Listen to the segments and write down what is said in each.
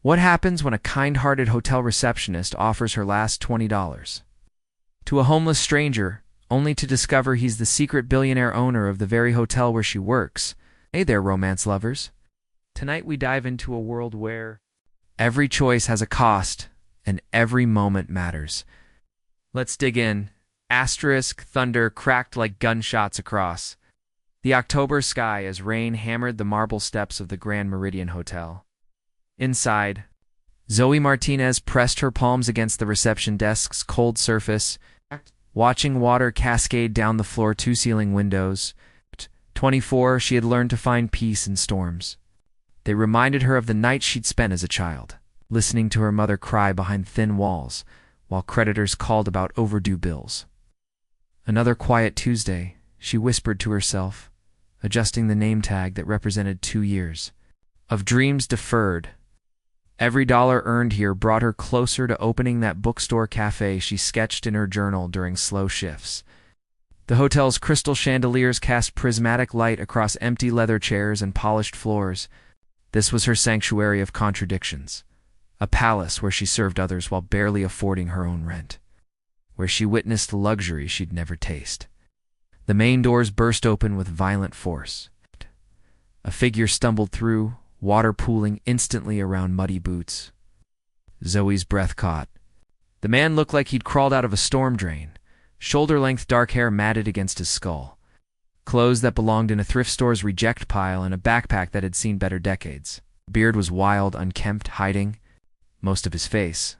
What happens when a kind-hearted hotel receptionist offers her last $20 to a homeless stranger, only to discover he's the secret billionaire owner of the very hotel where she works? Hey there, romance lovers. Tonight we dive into a world where every choice has a cost and every moment matters. Let's dig in. Asterisk thunder cracked like gunshots across the October sky as rain hammered the marble steps of the Grand Meridian Hotel. Inside, Zoe Martinez pressed her palms against the reception desk's cold surface, watching water cascade down the floor-to-ceiling windows. 24, she had learned to find peace in storms. They reminded her of the nights she'd spent as a child, listening to her mother cry behind thin walls while creditors called about overdue bills. Another quiet Tuesday, she whispered to herself, adjusting the name tag that represented 2 years of dreams deferred. Every dollar earned here brought her closer to opening that bookstore cafe she sketched in her journal during slow shifts. The hotel's crystal chandeliers cast prismatic light across empty leather chairs and polished floors. This was her sanctuary of contradictions, a palace where she served others while barely affording her own rent, where she witnessed luxury she'd never tasted. The main doors burst open with violent force. A figure stumbled through, water pooling instantly around muddy boots. Zoe's breath caught. The man looked like he'd crawled out of a storm drain, shoulder-length dark hair matted against his skull, clothes that belonged in a thrift store's reject pile, and a backpack that had seen better decades. Beard was wild, unkempt, hiding most of his face,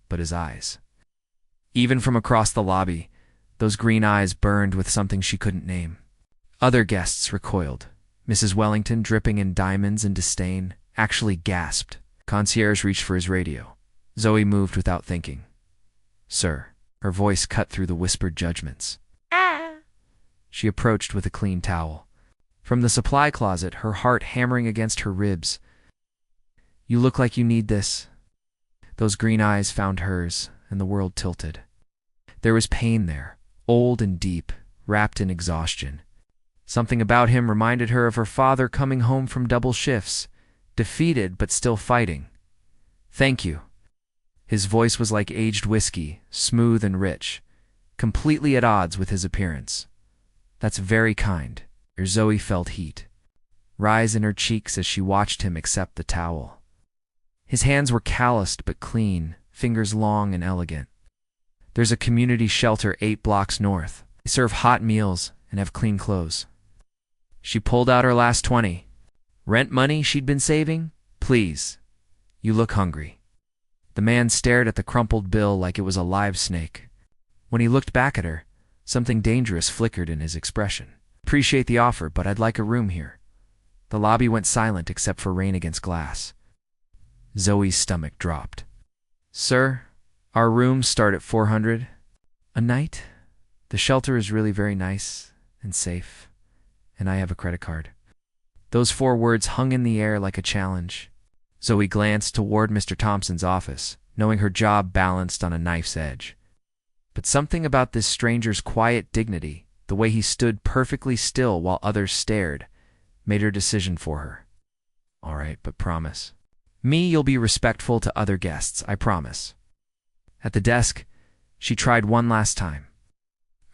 but his eyes. Even from across the lobby, those green eyes burned with something she couldn't name. Other guests recoiled. Mrs. Wellington, dripping in diamonds and disdain, actually gasped. Concierge reached for his radio. Zoe moved without thinking. "Sir." Her voice cut through the whispered judgments. She approached with a clean towel. From the supply closet, her heart hammering against her ribs. "You look like you need this." Those green eyes found hers, and the world tilted. There was pain there, old and deep, wrapped in exhaustion. Something about him reminded her of her father coming home from double shifts, defeated but still fighting. "Thank you." His voice was like aged whiskey, smooth and rich, completely at odds with his appearance. "That's very kind." Zoe felt heat rise in her cheeks as she watched him accept the towel. His hands were calloused but clean, fingers long and elegant. "There's a community shelter 8 blocks north. They serve hot meals and have clean clothes." She pulled out her last 20. Rent money she'd been saving? "Please. You look hungry." The man stared at the crumpled bill like it was a live snake. When he looked back at her, something dangerous flickered in his expression. "Appreciate the offer, but I'd like a room here." The lobby went silent except for rain against glass. Zoe's stomach dropped. "Sir, our rooms start at $400 a night. The shelter is really very nice and safe, and I have a credit card." Those 4 words hung in the air like a challenge. Zoe glanced toward Mr. Thompson's office, knowing her job balanced on a knife's edge. But something about this stranger's quiet dignity, the way he stood perfectly still while others stared, made her decision for her. "All right, but promise. Me, you'll be respectful to other guests, I promise." At the desk, she tried one last time.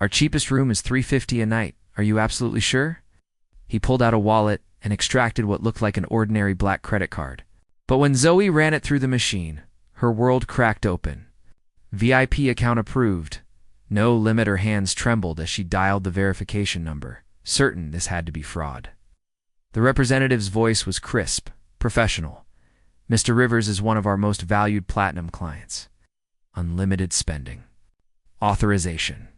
"Our cheapest room is $350 a night. Are you absolutely sure?" He pulled out a wallet and extracted what looked like an ordinary black credit card. But when Zoe ran it through the machine, her world cracked open. VIP account approved. No limit. Her hands trembled as she dialed the verification number, certain this had to be fraud. The representative's voice was crisp, professional. "Mr. Rivers is one of our most valued platinum clients. Unlimited spending. Authorization."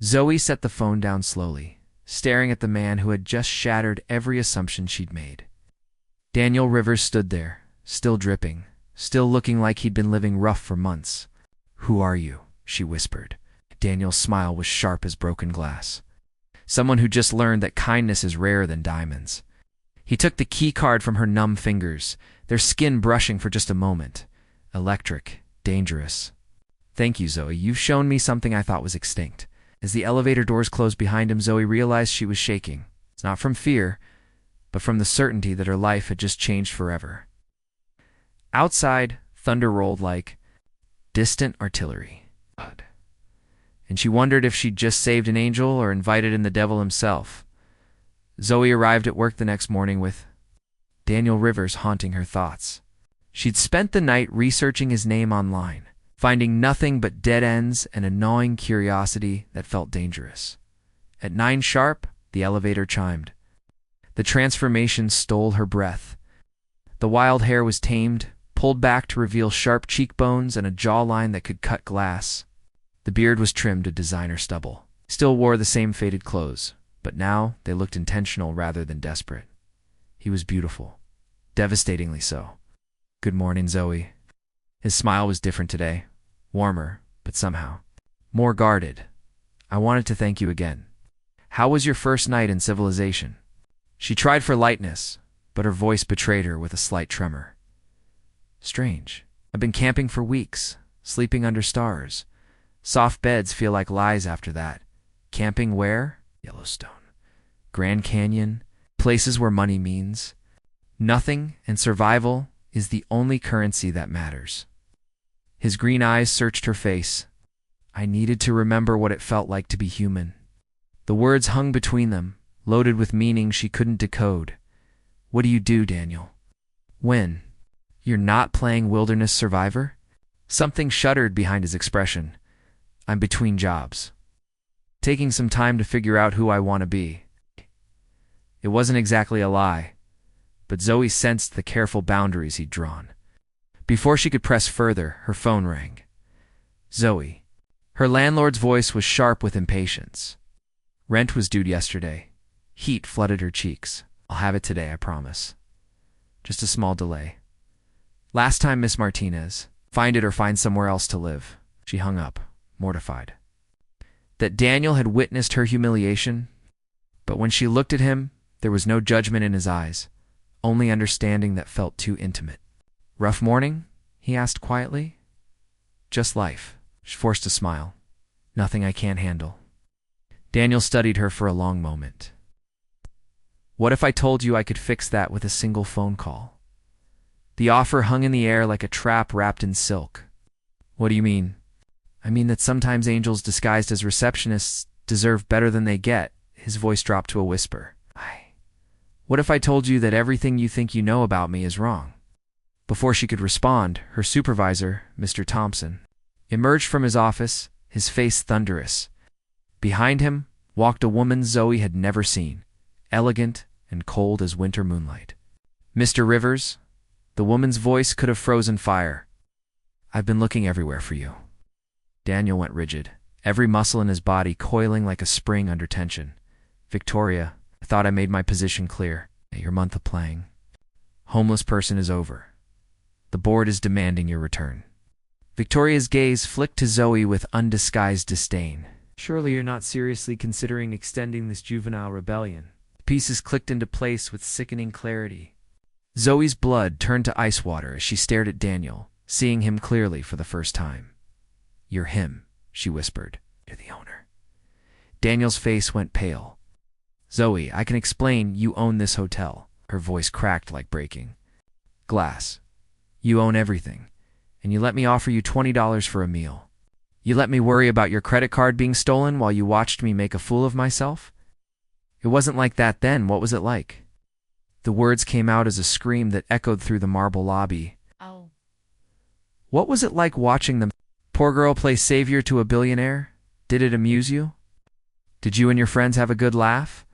Zoe set the phone down slowly, staring at the man who had just shattered every assumption she'd made. Daniel Rivers stood there, still dripping, still looking like he'd been living rough for months. "Who are you?" she whispered. Daniel's smile was sharp as broken glass. Someone who just learned that kindness is rarer than diamonds. He took the key card from her numb fingers, their skin brushing for just a moment. Electric, dangerous. "Thank you, Zoe. You've shown me something I thought was extinct." As the elevator doors closed behind him, Zoe realized she was shaking. It's not from fear, but from the certainty that her life had just changed forever. Outside, thunder rolled like distant artillery. And she wondered if she'd just saved an angel or invited in the devil himself. Zoe arrived at work the next morning with Daniel Rivers haunting her thoughts. She'd spent the night researching his name online, finding nothing but dead ends and a gnawing curiosity that felt dangerous. At 9 sharp, the elevator chimed. The transformation stole her breath. The wild hair was tamed, pulled back to reveal sharp cheekbones and a jawline that could cut glass. The beard was trimmed to designer stubble. Still wore the same faded clothes, but now they looked intentional rather than desperate. He was beautiful, devastatingly so. Good morning, Zoe. His smile was different today, warmer, but somehow more guarded. I wanted to thank you again. How was your first night in civilization? She tried for lightness, but her voice betrayed her with a slight tremor. Strange. I've been camping for weeks, sleeping under stars. Soft beds feel like lies after that. Camping where? Yellowstone. Grand Canyon. Places where money means nothing, and survival is the only currency that matters. His green eyes searched her face. I needed to remember what it felt like to be human. The words hung between them, loaded with meaning she couldn't decode. What do you do, Daniel? When? You're not playing Wilderness Survivor? Something shuddered behind his expression. I'm between jobs. Taking some time to figure out who I want to be. It wasn't exactly a lie, but Zoe sensed the careful boundaries he'd drawn. Before she could press further, her phone rang. Zoe. Her landlord's voice was sharp with impatience. Rent was due yesterday. Heat flooded her cheeks. I'll have it today, I promise. Just a small delay. Last time, Miss Martinez. Find it or find somewhere else to live. She hung up, mortified. That Daniel had witnessed her humiliation, but when she looked at him, there was no judgment in his eyes, only understanding that felt too intimate. Rough morning? He asked quietly. Just life. She forced a smile. Nothing I can't handle. Daniel studied her for a long moment. What if I told you I could fix that with a single phone call? The offer hung in the air like a trap wrapped in silk. What do you mean? I mean that sometimes angels disguised as receptionists deserve better than they get. His voice dropped to a whisper. What if I told you that everything you think you know about me is wrong? Before she could respond, her supervisor, Mr. Thompson, emerged from his office, his face thunderous. Behind him walked a woman Zoe had never seen, elegant and cold as winter moonlight. Mr. Rivers, the woman's voice could have frozen fire. I've been looking everywhere for you. Daniel went rigid, every muscle in his body coiling like a spring under tension. Victoria, I thought I made my position clear. Your month of playing. Homeless person is over. The board is demanding your return. Victoria's gaze flicked to Zoe with undisguised disdain. Surely you're not seriously considering extending this juvenile rebellion. The pieces clicked into place with sickening clarity. Zoe's blood turned to ice water as she stared at Daniel, seeing him clearly for the first time. You're him, she whispered. You're the owner. Daniel's face went pale. Zoe, I can explain. You own this hotel. Her voice cracked like breaking glass. You own everything, and you let me offer you $20 for a meal. You let me worry about your credit card being stolen while you watched me make a fool of myself? It wasn't like that then. What was it like? The words came out as a scream that echoed through the marble lobby. Oh. What was it like watching the poor girl play savior to a billionaire? Did it amuse you? Did you and your friends have a good laugh?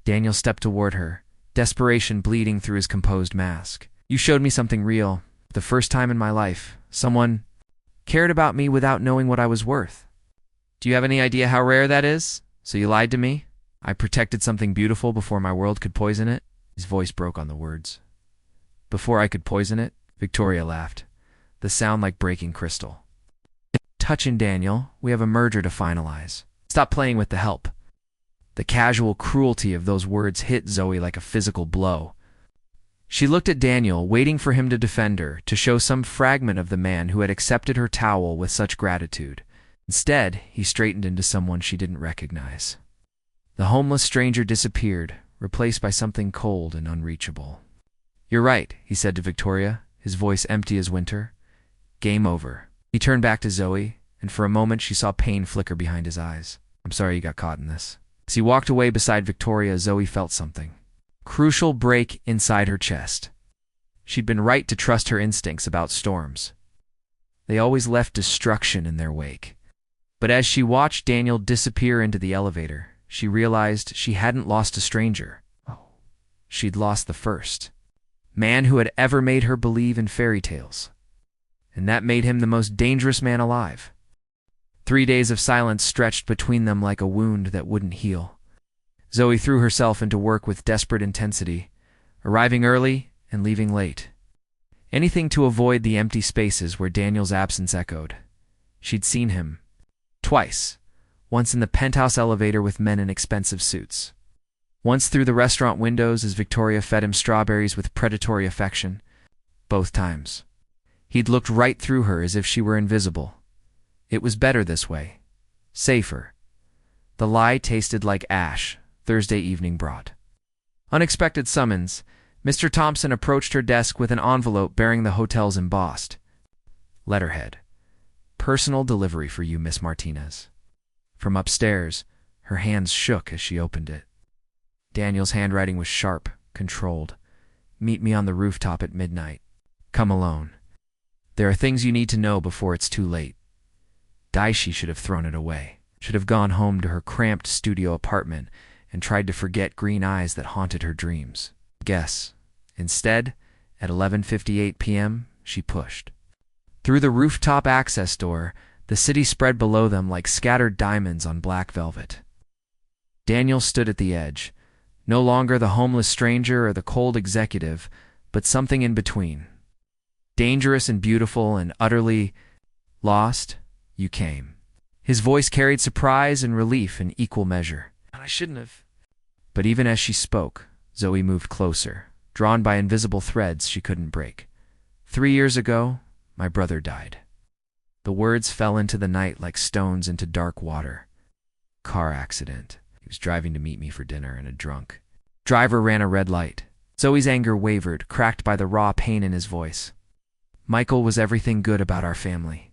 Daniel stepped toward her, desperation bleeding through his composed mask. You showed me something real. The first time in my life, someone cared about me without knowing what I was worth. Do you have any idea how rare that is? So you lied to me? I protected something beautiful before my world could poison it? His voice broke on the words. Before I could poison it? Victoria laughed, the sound like breaking crystal. Touching Daniel, we have a merger to finalize. Stop playing with the help. The casual cruelty of those words hit Zoe like a physical blow. She looked at Daniel, waiting for him to defend her, to show some fragment of the man who had accepted her towel with such gratitude. Instead, he straightened into someone she didn't recognize. The homeless stranger disappeared, replaced by something cold and unreachable. You're right, he said to Victoria. his voice empty as winter. Game over. He turned back to Zoe, and for a moment she saw pain flicker behind his eyes. I'm sorry you got caught in this. As he walked away beside Victoria, Zoe felt something. Crucial break inside her chest. She'd been right to trust her instincts about storms. They always left destruction in their wake. But as she watched Daniel disappear into the elevator, she realized she hadn't lost a stranger. She'd lost the first man who had ever made her believe in fairy tales. And that made him the most dangerous man alive. 3 days of silence stretched between them like a wound that wouldn't heal. Zoe threw herself into work with desperate intensity, arriving early and leaving late. Anything to avoid the empty spaces where Daniel's absence echoed. She'd seen him twice, once in the penthouse elevator with men in expensive suits. Once through the restaurant windows as Victoria fed him strawberries with predatory affection. Both times, he'd looked right through her as if she were invisible. It was better this way. Safer. The lie tasted like ash Thursday evening brought. Unexpected summons. Mr. Thompson approached her desk with an envelope bearing the hotel's embossed letterhead. Personal delivery for you, Miss Martinez. From upstairs, her hands shook as she opened it. Daniel's handwriting was sharp, controlled. Meet me on the rooftop at midnight. Come alone. There are things you need to know before it's too late. Dicey should have thrown it away. Should have gone home to her cramped studio apartment and tried to forget green eyes that haunted her dreams. Guess. Instead, at 11:58 p.m., she pushed. Through the rooftop access door, the city spread below them like scattered diamonds on black velvet. Daniel stood at the edge, no longer the homeless stranger or the cold executive, but something in between. Dangerous and beautiful and utterly lost, you came. His voice carried surprise and relief in equal measure. I shouldn't have. But even as she spoke, Zoe moved closer, drawn by invisible threads she couldn't break. 3 years ago, my brother died. The words fell into the night like stones into dark water. Car accident. He was driving to meet me for dinner and had drunk. Driver ran a red light. Zoe's anger wavered, cracked by the raw pain in his voice. Michael was everything good about our family.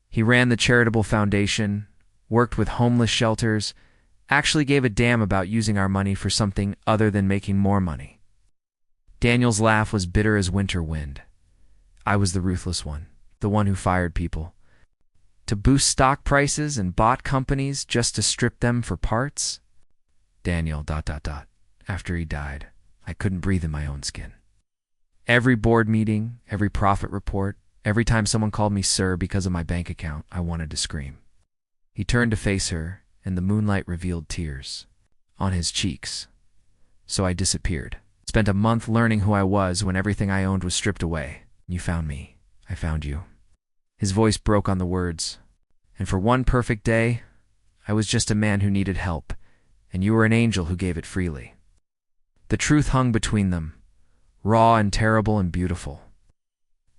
He ran the charitable foundation, worked with homeless shelters, actually gave a damn about using our money for something other than making more money. Daniel's laugh was bitter as winter wind. I was the ruthless one, the one who fired people. To boost stock prices and bought companies just to strip them for parts? Daniel, ... After he died, I couldn't breathe in my own skin. Every board meeting, every profit report, every time someone called me sir because of my bank account, I wanted to scream. He turned to face her, and the moonlight revealed tears on his cheeks. So I disappeared. Spent a month learning who I was when everything I owned was stripped away. You found me. I found you. His voice broke on the words. And for one perfect day, I was just a man who needed help, and you were an angel who gave it freely. The truth hung between them, raw and terrible and beautiful.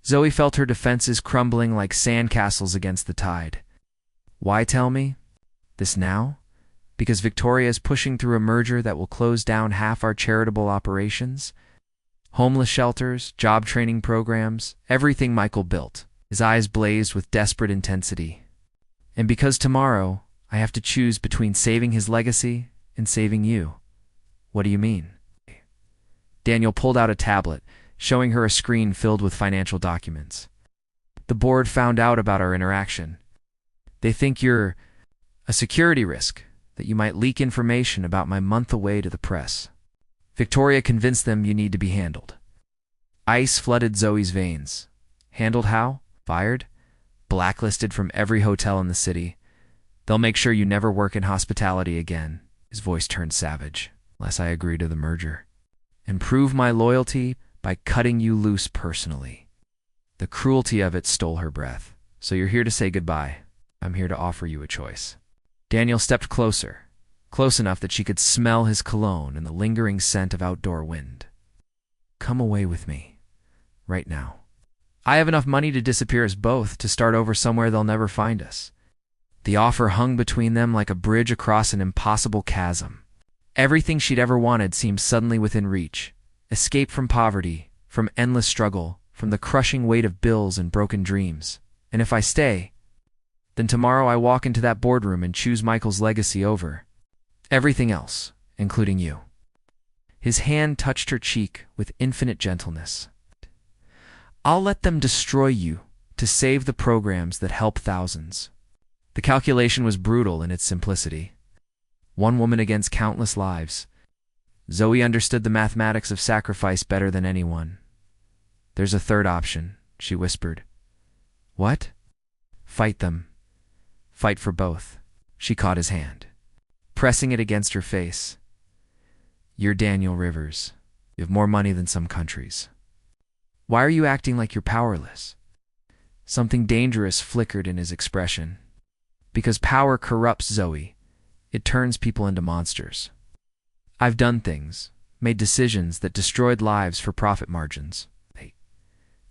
Zoe felt her defenses crumbling like sandcastles against the tide. Why tell me this now? Because Victoria is pushing through a merger that will close down half our charitable operations? Homeless shelters, job training programs, everything Michael built. His eyes blazed with desperate intensity. And because tomorrow, I have to choose between saving his legacy and saving you. What do you mean? Daniel pulled out a tablet, showing her a screen filled with financial documents. The board found out about our interaction. They think you're a security risk, that you might leak information about my month away to the press. Victoria convinced them you need to be handled. Ice flooded Zoe's veins. Handled how? Fired? Blacklisted from every hotel in the city. They'll make sure you never work in hospitality again. His voice turned savage, unless I agree to the merger. And prove my loyalty by cutting you loose personally. The cruelty of it stole her breath. So you're here to say goodbye. I'm here to offer you a choice. Daniel stepped closer, close enough that she could smell his cologne and the lingering scent of outdoor wind. Come away with me, right now. I have enough money to disappear us both, to start over somewhere they'll never find us. The offer hung between them like a bridge across an impossible chasm. Everything she'd ever wanted seemed suddenly within reach. Escape from poverty, from endless struggle, from the crushing weight of bills and broken dreams. And if I stay, then tomorrow I walk into that boardroom and choose Michael's legacy over everything else, including you. His hand touched her cheek with infinite gentleness. I'll let them destroy you to save the programs that help thousands. The calculation was brutal in its simplicity. One woman against countless lives. Zoe understood the mathematics of sacrifice better than anyone. There's a third option, she whispered. What? Fight them. Fight for both. She caught his hand, pressing it against her face. You're Daniel Rivers. You have more money than some countries. Why are you acting like you're powerless? Something dangerous flickered in his expression. Because power corrupts, Zoe. It turns people into monsters. I've done things, made decisions that destroyed lives for profit margins. Hey,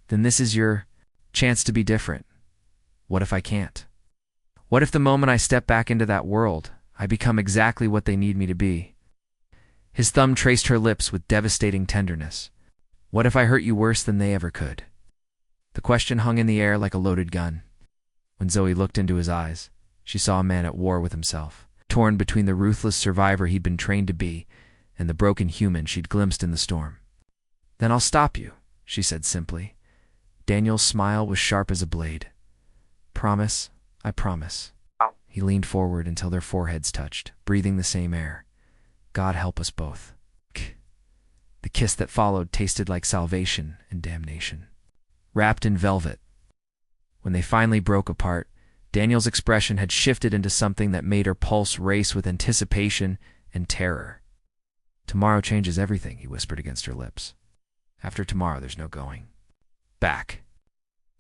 then this is your chance to be different. What if I can't? What if the moment I step back into that world, I become exactly what they need me to be? His thumb traced her lips with devastating tenderness. What if I hurt you worse than they ever could? The question hung in the air like a loaded gun. When Zoe looked into his eyes, she saw a man at war with himself, torn between the ruthless survivor he'd been trained to be and the broken human she'd glimpsed in the storm. Then I'll stop you, she said simply. Daniel's smile was sharp as a blade. Promise, I promise. He leaned forward until their foreheads touched, breathing the same air. God help us both. The kiss that followed tasted like salvation and damnation. Wrapped in velvet. When they finally broke apart, Daniel's expression had shifted into something that made her pulse race with anticipation and terror. Tomorrow changes everything, he whispered against her lips. After tomorrow, there's no going back.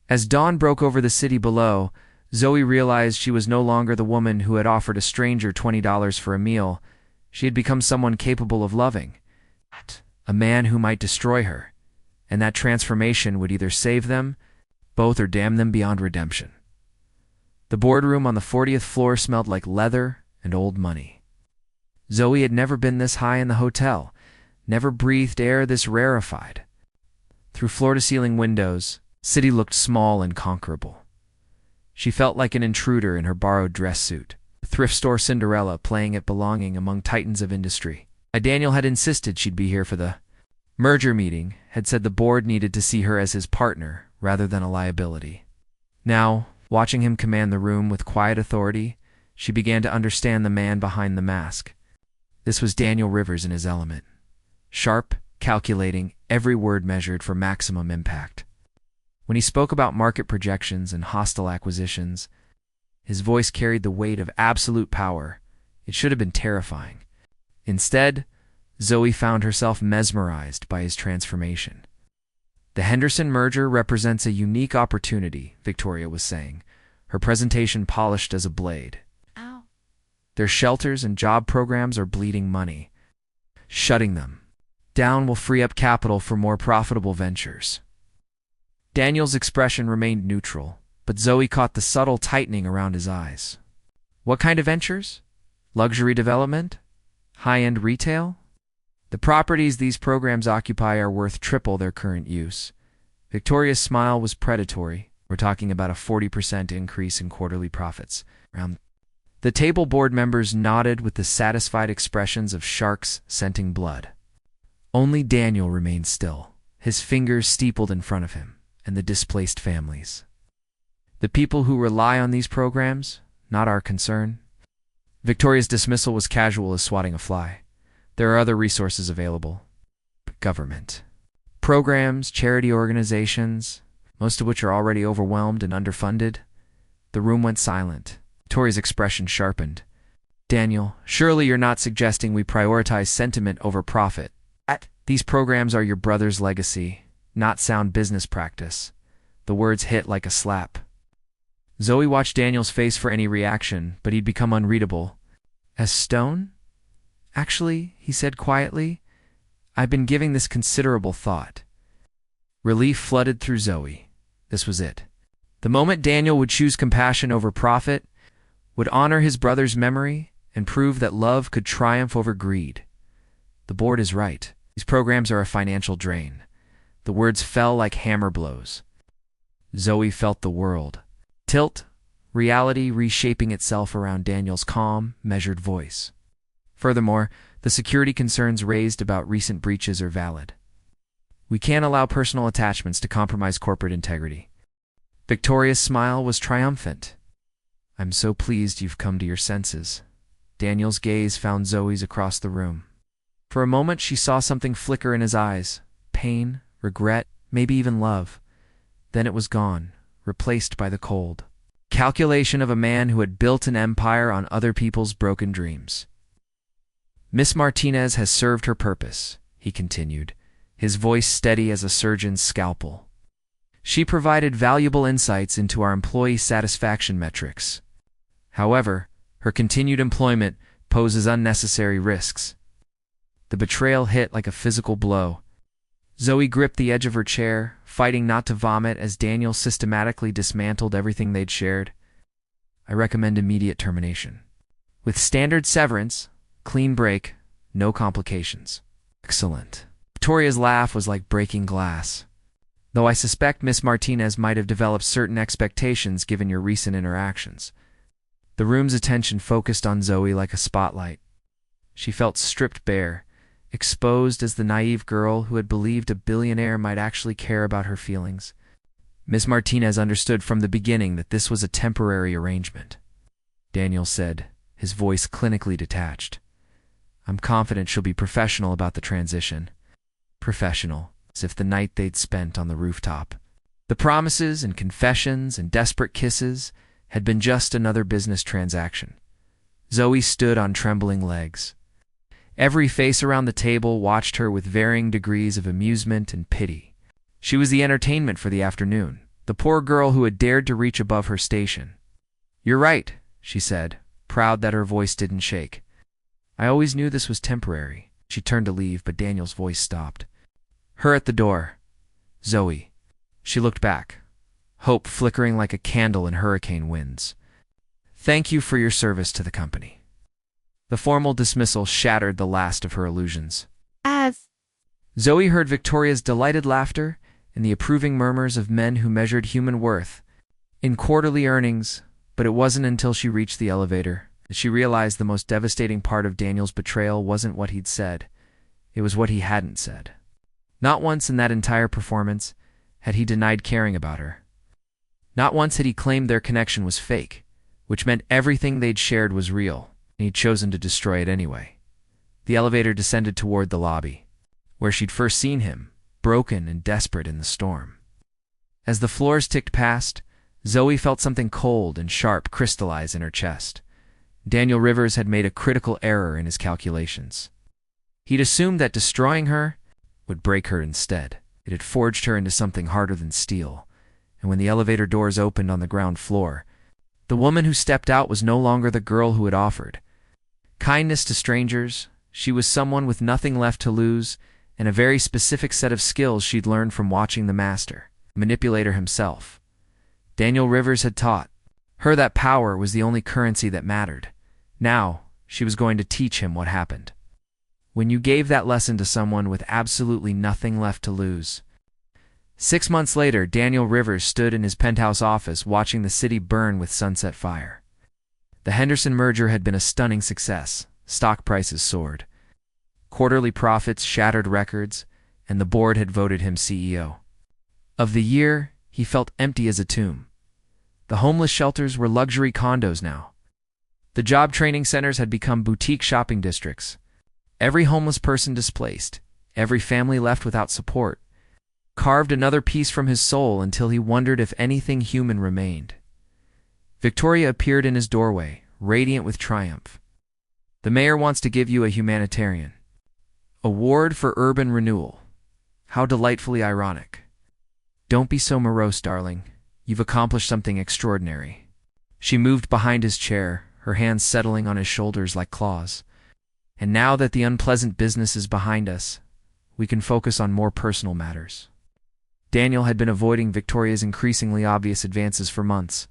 As dawn broke over the city below, Zoe realized she was no longer the woman who had offered a stranger $20 for a meal. She had become someone capable of loving. A man who might destroy her, and that transformation would either save them, both, or damn them beyond redemption. The boardroom on the 40th floor smelled like leather and old money. Zoe had never been this high in the hotel, never breathed air this rarefied. Through floor-to-ceiling windows, the city looked small and conquerable. She felt like an intruder in her borrowed dress suit, a thrift store Cinderella playing at belonging among titans of industry. Daniel had insisted she'd be here for the merger meeting, had said the board needed to see her as his partner rather than a liability. Now, watching him command the room with quiet authority, she began to understand the man behind the mask. This was Daniel Rivers in his element. Sharp, calculating, every word measured for maximum impact. When he spoke about market projections and hostile acquisitions, his voice carried the weight of absolute power. It should have been terrifying. Instead, Zoe found herself mesmerized by his transformation. The Henderson merger represents a unique opportunity, Victoria was saying, her presentation polished as a blade. Ow. Their shelters and job programs are bleeding money. Shutting them down will free up capital for more profitable ventures. Daniel's expression remained neutral, but Zoe caught the subtle tightening around his eyes. What kind of ventures? Luxury development? High-end retail? The properties these programs occupy are worth triple their current use. Victoria's smile was predatory. We're talking about a 40% increase in quarterly profits. The table board members nodded with the satisfied expressions of sharks scenting blood. Only Daniel remained still, his fingers steepled in front of him, and the displaced families. The people who rely on these programs, not our concern. Victoria's dismissal was casual as swatting a fly. There are other resources available. Government. Programs, charity organizations, most of which are already overwhelmed and underfunded. The room went silent. Victoria's expression sharpened. Daniel, surely you're not suggesting we prioritize sentiment over profit. These programs are your brother's legacy, not sound business practice. The words hit like a slap. Zoe watched Daniel's face for any reaction, but he'd become unreadable. As stone? Actually, he said quietly, I've been giving this considerable thought. Relief flooded through Zoe. This was it. The moment Daniel would choose compassion over profit, would honor his brother's memory, and prove that love could triumph over greed. The board is right. These programs are a financial drain. The words fell like hammer blows. Zoe felt the world tilt, reality reshaping itself around Daniel's calm, measured voice. Furthermore, the security concerns raised about recent breaches are valid. We can't allow personal attachments to compromise corporate integrity. Victoria's smile was triumphant. I'm so pleased you've come to your senses. Daniel's gaze found Zoe's across the room. For a moment she saw something flicker in his eyes. Pain, regret, maybe even love. Then it was gone, replaced by the cold calculation of a man who had built an empire on other people's broken dreams. Miss Martinez has served her purpose, he continued, his voice steady as a surgeon's scalpel. She provided valuable insights into our employee satisfaction metrics. However, her continued employment poses unnecessary risks. The betrayal hit like a physical blow. Zoe gripped the edge of her chair, fighting not to vomit as Daniel systematically dismantled everything they'd shared. I recommend immediate termination. With standard severance, clean break, no complications. Excellent. Victoria's laugh was like breaking glass. Though I suspect Miss Martinez might have developed certain expectations given your recent interactions. The room's attention focused on Zoe like a spotlight. She felt stripped bare, exposed as the naive girl who had believed a billionaire might actually care about her feelings. Miss Martinez understood from the beginning that this was a temporary arrangement. Daniel said, his voice clinically detached. I'm confident she'll be professional about the transition. Professional, as if the night they'd spent on the rooftop. The promises and confessions and desperate kisses had been just another business transaction. Zoe stood on trembling legs. Every face around the table watched her with varying degrees of amusement and pity. She was the entertainment for the afternoon, the poor girl who had dared to reach above her station. You're right, she said, proud that her voice didn't shake. I always knew this was temporary. She turned to leave, but Daniel's voice stopped. Her at the door. Zoe. She looked back, hope flickering like a candle in hurricane winds. Thank you for your service to the company. The formal dismissal shattered the last of her illusions. Zoe heard Victoria's delighted laughter and the approving murmurs of men who measured human worth in quarterly earnings, but it wasn't until she reached the elevator that she realized the most devastating part of Daniel's betrayal wasn't what he'd said. It was what he hadn't said. Not once in that entire performance had he denied caring about her. Not once had he claimed their connection was fake, which meant everything they'd shared was real, and he'd chosen to destroy it anyway. The elevator descended toward the lobby, where she'd first seen him, broken and desperate in the storm. As the floors ticked past, Zoe felt something cold and sharp crystallize in her chest. Daniel Rivers had made a critical error in his calculations. He'd assumed that destroying her would break her instead. It had forged her into something harder than steel, and when the elevator doors opened on the ground floor, the woman who stepped out was no longer the girl who had offered kindness to strangers. She was someone with nothing left to lose and a very specific set of skills she'd learned from watching the master, the manipulator himself. Daniel Rivers had taught her that power was the only currency that mattered. Now, she was going to teach him what happened when you gave that lesson to someone with absolutely nothing left to lose. 6 months later, Daniel Rivers stood in his penthouse office watching the city burn with sunset fire. The Henderson merger had been a stunning success. Stock prices soared. Quarterly profits shattered records, and the board had voted him CEO. Of the year, he felt empty as a tomb. The homeless shelters were luxury condos now. The job training centers had become boutique shopping districts. Every homeless person displaced, every family left without support, carved another piece from his soul until he wondered if anything human remained. Victoria appeared in his doorway, radiant with triumph. The mayor wants to give you a humanitarian award for urban renewal. How delightfully ironic. Don't be so morose, darling. You've accomplished something extraordinary. She moved behind his chair, her hands settling on his shoulders like claws. And now that the unpleasant business is behind us, we can focus on more personal matters. Daniel had been avoiding Victoria's increasingly obvious advances for months.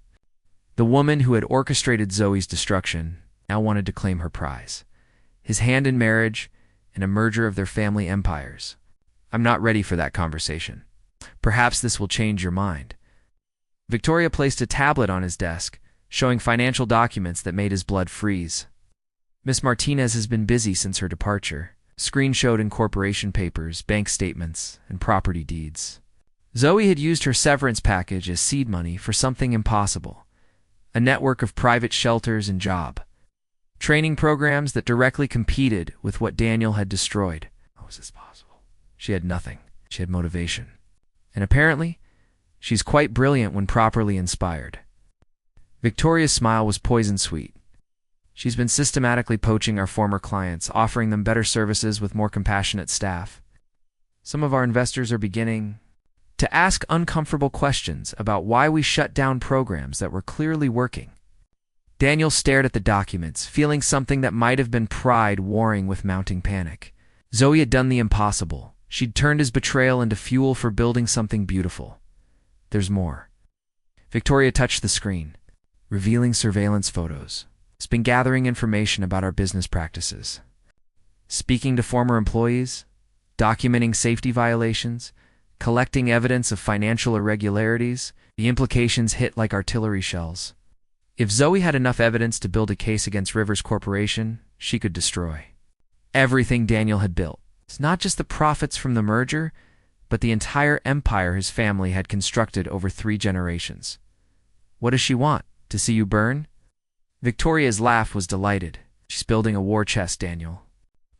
The woman who had orchestrated Zoe's destruction now wanted to claim her prize. His hand in marriage and a merger of their family empires. I'm not ready for that conversation. Perhaps this will change your mind. Victoria placed a tablet on his desk, showing financial documents that made his blood freeze. Miss Martinez has been busy since her departure. Screen showed incorporation papers, bank statements, and property deeds. Zoe had used her severance package as seed money for something impossible, a network of private shelters and job training programs that directly competed with what Daniel had destroyed. How was this possible? She had nothing. She had motivation. And apparently, she's quite brilliant when properly inspired. Victoria's smile was poison sweet. She's been systematically poaching our former clients, offering them better services with more compassionate staff. Some of our investors are beginning to ask uncomfortable questions about why we shut down programs that were clearly working. Daniel stared at the documents, feeling something that might have been pride warring with mounting panic. Zoe had done the impossible. She'd turned his betrayal into fuel for building something beautiful. There's more. Victoria touched the screen, revealing surveillance photos. It's been gathering information about our business practices, speaking to former employees, documenting safety violations, collecting evidence of financial irregularities. The implications hit like artillery shells. If Zoe had enough evidence to build a case against Rivers Corporation, she could destroy everything Daniel had built. It's not just the profits from the merger, but the entire empire his family had constructed over 3 generations. What does she want? To see you burn? Victoria's laugh was delighted. She's building a war chest, Daniel.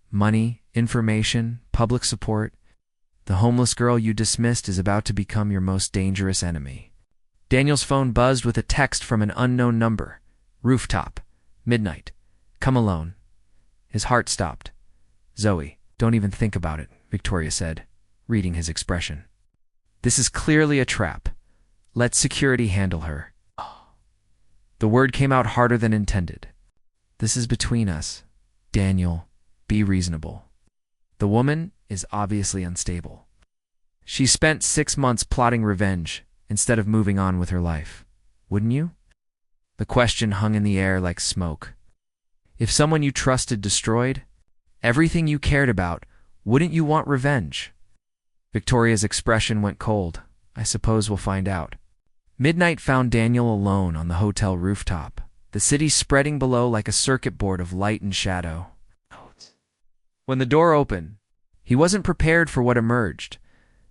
Money, information, public support. The homeless girl you dismissed is about to become your most dangerous enemy. Daniel's phone buzzed with a text from an unknown number. Rooftop. Midnight. Come alone. His heart stopped. Zoe, don't even think about it, Victoria said, reading his expression. This is clearly a trap. Let security handle her. The word came out harder than intended. This is between us. Daniel, be reasonable. The woman is obviously unstable. She spent 6 months plotting revenge instead of moving on with her life. Wouldn't you? The question hung in the air like smoke. If someone you trusted destroyed everything you cared about, wouldn't you want revenge? Victoria's expression went cold. I suppose we'll find out. Midnight found Daniel alone on the hotel rooftop, the city spreading below like a circuit board of light and shadow. When the door opened, he wasn't prepared for what emerged.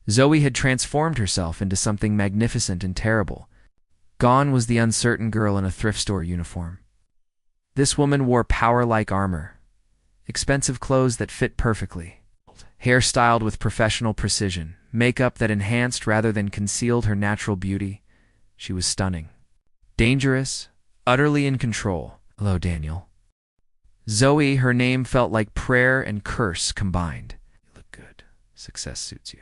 Zoe had transformed herself into something magnificent and terrible. Gone was the uncertain girl in a thrift store uniform. This woman wore power-like armor, expensive clothes that fit perfectly, hair styled with professional precision, makeup that enhanced rather than concealed her natural beauty. She was stunning, dangerous, utterly in control. Hello, Daniel. Zoe, her name felt like prayer and curse combined. You look good. Success suits you.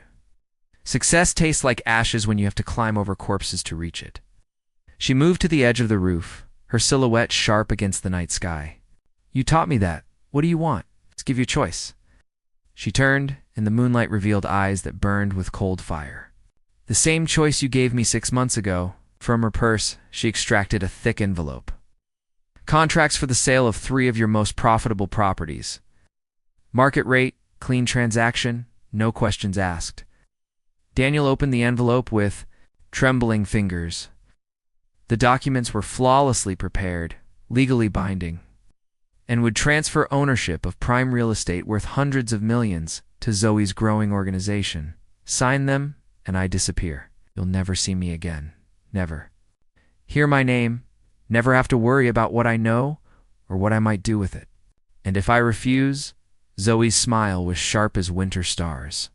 Success tastes like ashes when you have to climb over corpses to reach it. She moved to the edge of the roof, her silhouette sharp against the night sky. You taught me that. What do you want? Let's give you a choice. She turned, and the moonlight revealed eyes that burned with cold fire. The same choice you gave me 6 months ago. From her purse, she extracted a thick envelope. Contracts for the sale of 3 of your most profitable properties. Market rate, clean transaction, no questions asked. Daniel opened the envelope with trembling fingers. The documents were flawlessly prepared, legally binding, and would transfer ownership of prime real estate worth hundreds of millions to Zoe's growing organization. Sign them, and I disappear. You'll never see me again. Never. Hear my name, never have to worry about what I know or what I might do with it. And if I refuse, Zoe's smile was sharp as winter stars.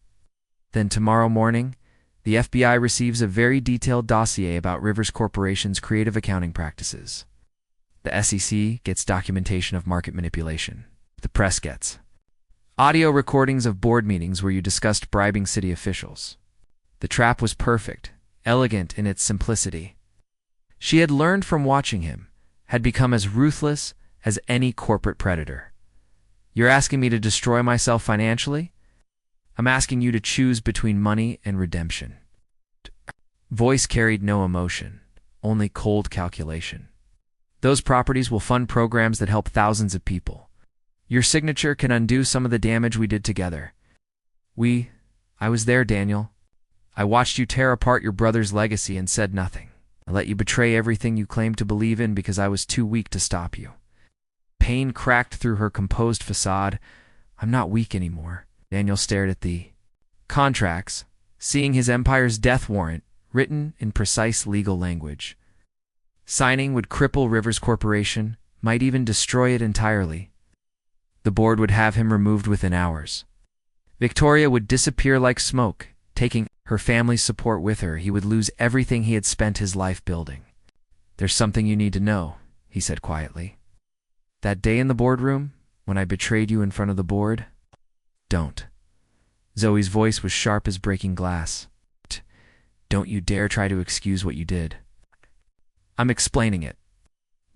Then tomorrow morning, the FBI receives a very detailed dossier about Rivers Corporation's creative accounting practices. The SEC gets documentation of market manipulation. The press gets audio recordings of board meetings where you discussed bribing city officials. The trap was perfect, elegant in its simplicity. She had learned from watching him, had become as ruthless as any corporate predator. You're asking me to destroy myself financially? I'm asking you to choose between money and redemption. Voice carried no emotion, only cold calculation. Those properties will fund programs that help thousands of people. Your signature can undo some of the damage we did together. I was there, Daniel. I watched you tear apart your brother's legacy and said nothing. I let you betray everything you claimed to believe in because I was too weak to stop you. Pain cracked through her composed facade. I'm not weak anymore. Daniel stared at the contracts, seeing his empire's death warrant written in precise legal language. Signing would cripple Rivers Corporation, might even destroy it entirely. The board would have him removed within hours. Victoria would disappear like smoke, taking her family's support with her. He would lose everything he had spent his life building. There's something you need to know, he said quietly. That day in the boardroom, when I betrayed you in front of the board? Don't. Zoe's voice was sharp as breaking glass. Don't you dare try to excuse what you did. I'm explaining it.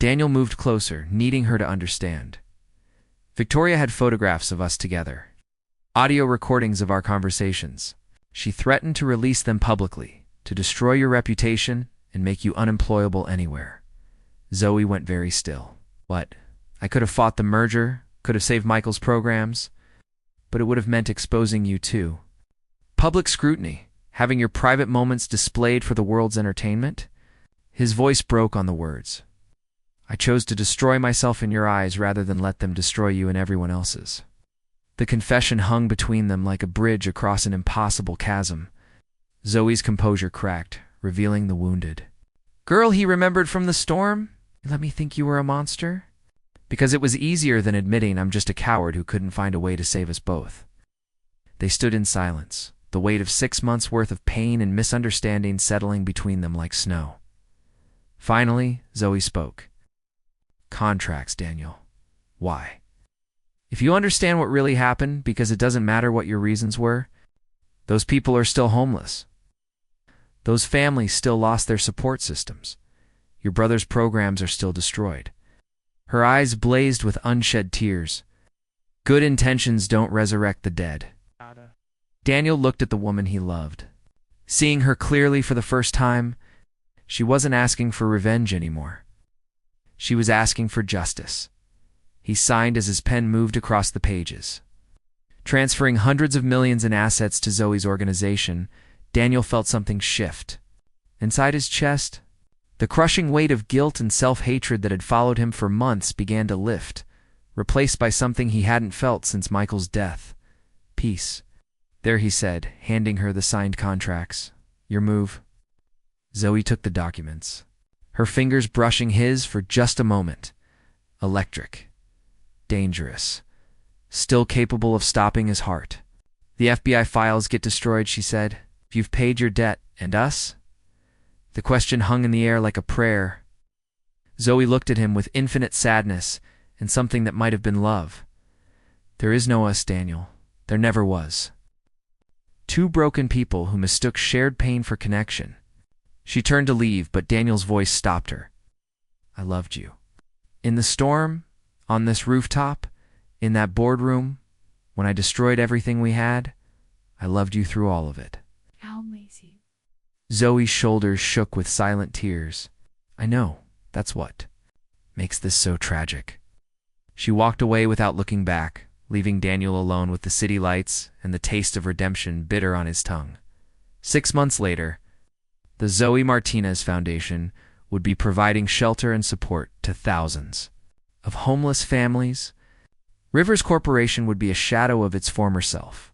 Daniel moved closer, needing her to understand. Victoria had photographs of us together. Audio recordings of our conversations. She threatened to release them publicly, to destroy your reputation and make you unemployable anywhere. Zoe went very still. What? I could have fought the merger, could have saved Michael's programs, but it would have meant exposing you too. Public scrutiny, having your private moments displayed for the world's entertainment? His voice broke on the words. I chose to destroy myself in your eyes rather than let them destroy you in everyone else's. The confession hung between them like a bridge across an impossible chasm. Zoe's composure cracked, revealing the wounded. Girl he remembered from the storm? You let me think you were a monster? Because it was easier than admitting I'm just a coward who couldn't find a way to save us both. They stood in silence, the weight of 6 months' worth of pain and misunderstanding settling between them like snow. Finally, Zoe spoke. Contracts, Daniel. Why? If you understand what really happened, because it doesn't matter what your reasons were, those people are still homeless. Those families still lost their support systems. Your brother's programs are still destroyed. Her eyes blazed with unshed tears. Good intentions don't resurrect the dead. Daniel looked at the woman he loved. Seeing her clearly for the first time, she wasn't asking for revenge anymore. She was asking for justice. He signed as his pen moved across the pages. Transferring hundreds of millions in assets to Zoe's organization, Daniel felt something shift. Inside his chest, the crushing weight of guilt and self-hatred that had followed him for months began to lift, replaced by something he hadn't felt since Michael's death. Peace. There, he said, handing her the signed contracts. Your move. Zoe took the documents, her fingers brushing his for just a moment. Electric. Dangerous. Still capable of stopping his heart. The FBI files get destroyed, she said. If you've paid your debt, and us? The question hung in the air like a prayer. Zoe looked at him with infinite sadness and something that might have been love. There is no us, Daniel. There never was. Two broken people who mistook shared pain for connection. She turned to leave, but Daniel's voice stopped her. I loved you. In the storm, on this rooftop, in that boardroom, when I destroyed everything we had, I loved you through all of it. How amazing. Zoe's shoulders shook with silent tears. I know, that's what makes this so tragic. She walked away without looking back, leaving Daniel alone with the city lights and the taste of redemption bitter on his tongue. 6 months later, the Zoe Martinez Foundation would be providing shelter and support to thousands of homeless families. Rivers Corporation would be a shadow of its former self.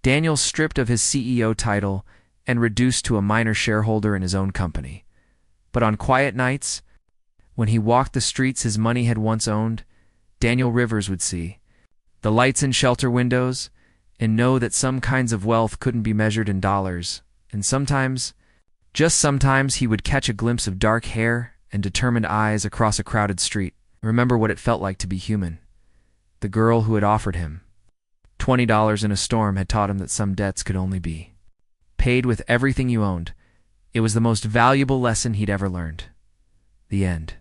Daniel stripped of his CEO title and reduced to a minor shareholder in his own company. But on quiet nights, when he walked the streets his money had once owned, Daniel Rivers would see the lights in shelter windows and know that some kinds of wealth couldn't be measured in dollars, and sometimes, just sometimes, he would catch a glimpse of dark hair and determined eyes across a crowded street, remember what it felt like to be human. The girl who had offered him $20 in a storm had taught him that some debts could only be paid with everything you owned. It was the most valuable lesson he'd ever learned. The end.